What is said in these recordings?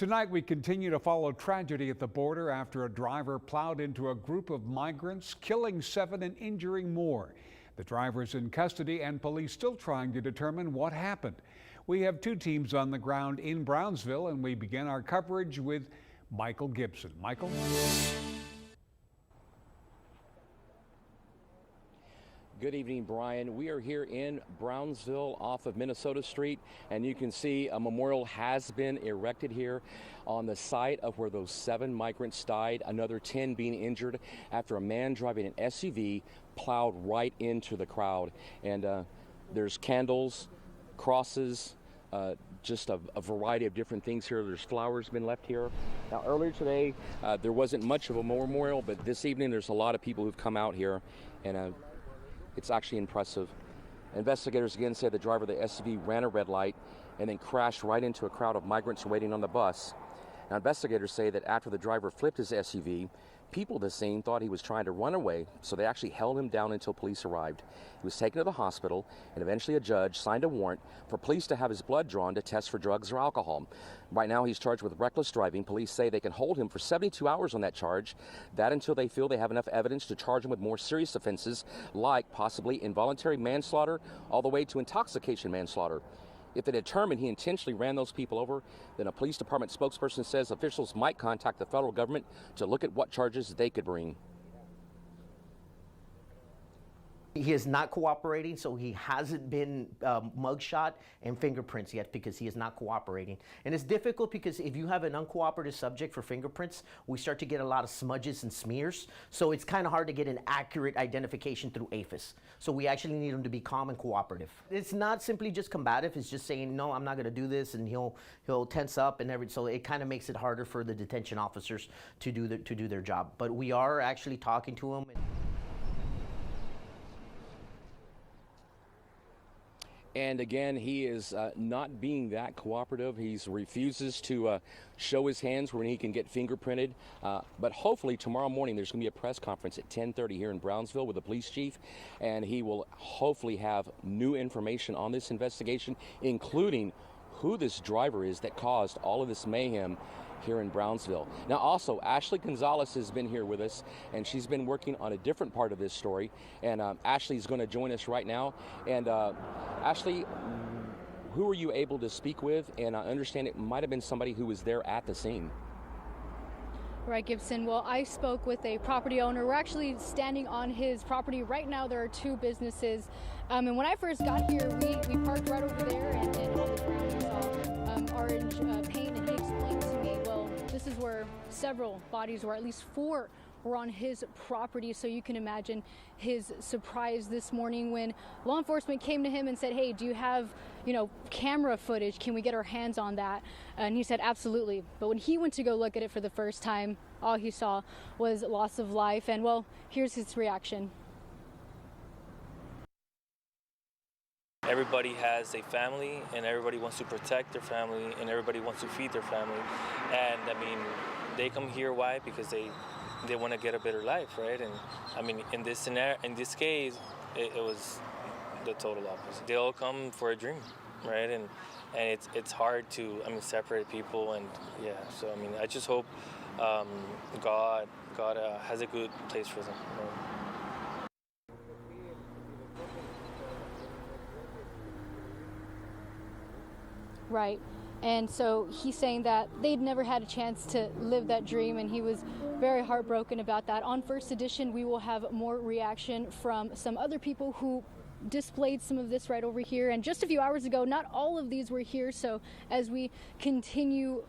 Tonight, we continue to follow tragedy at the border after a driver plowed into a group of migrants, killing 7 and injuring more. The driver's in custody and police still trying to determine what happened. We have 2 teams on the ground in Brownsville, and we begin our coverage with Michael Gibson. Michael? Good evening, Brian. We are here in Brownsville off of Minnesota Street, and you can see a memorial has been erected here on the site of where those 7 migrants died, another 10 being injured after a man driving an SUV plowed right into the crowd. And there's candles, crosses, just a variety of different things here. There's flowers been left here. Now, earlier today, there wasn't much of a memorial, but this evening there's a lot of people who've come out here, and it's actually impressive. Investigators again say the driver of the SUV ran a red light and then crashed right into a crowd of migrants waiting on the bus. Now, investigators say that after the driver flipped his SUV, people at the scene thought he was trying to run away, so they actually held him down until police arrived. He was taken to the hospital, and eventually a judge signed a warrant for police to have his blood drawn to test for drugs or alcohol. Right now, he's charged with reckless driving. Police say they can hold him for 72 hours on that charge, that until they feel they have enough evidence to charge him with more serious offenses, like possibly involuntary manslaughter, all the way to intoxication manslaughter. If they determine he intentionally ran those people over, then a police department spokesperson says officials might contact the federal government to look at what charges they could bring. He is not cooperating, so he hasn't been mugshot and fingerprints yet because he is not cooperating. And it's difficult because if you have an uncooperative subject for fingerprints, we start to get a lot of smudges and smears. So it's kind of hard to get an accurate identification through APHIS. So we actually need him to be calm and cooperative. It's not simply just combative, it's just saying, no, I'm not gonna do this, and he'll tense up and everything. So it kind of makes it harder for the detention officers to do their job. But we are actually talking to him. And again, he is not being that cooperative. He refuses to show his hands when he can get fingerprinted. But hopefully tomorrow morning there's going to be a press conference at 10:30 here in Brownsville with the police chief, and he will hopefully have new information on this investigation, including who this driver is that caused all of this mayhem here in Brownsville. Now, also, Ashley Gonzalez has been here with us, and she's been working on a different part of this story. And Ashley's going to join us right now. And Ashley, who were you able to speak with? And I understand it might have been somebody who was there at the scene. Right, Gibson. Well, I spoke with a property owner. We're actually standing on his property right now. There are 2 businesses. And when I first got here, we parked right over there, and on the ground we saw orange paint, and he explained to me, well, this is where several bodies were, at least 4 were on his property. So you can imagine his surprise this morning when law enforcement came to him and said, hey, do you have, camera footage? Can we get our hands on that? And he said, absolutely. But when he went to go look at it for the first time, all he saw was loss of life. And well, here's his reaction. Everybody has a family, and everybody wants to protect their family, and everybody wants to feed their family. And I mean, they come here, why? Because they want to get a better life, right? And I mean, in this scenario, in this case, it was the total opposite. They all come for a dream, right? And it's hard to, separate people, and yeah. So I mean, I just hope God has a good place for them. Right? Right. And so he's saying that they'd never had a chance to live that dream, and he was very heartbroken about that. On First Edition, we will have more reaction from some other people who displayed some of this right over here. And just a few hours ago, not all of these were here. So as we continue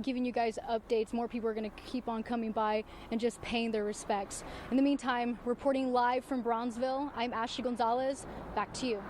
giving you guys updates, more people are going to keep on coming by and just paying their respects. In the meantime, reporting live from Brownsville, I'm Ashley Gonzalez. Back to you.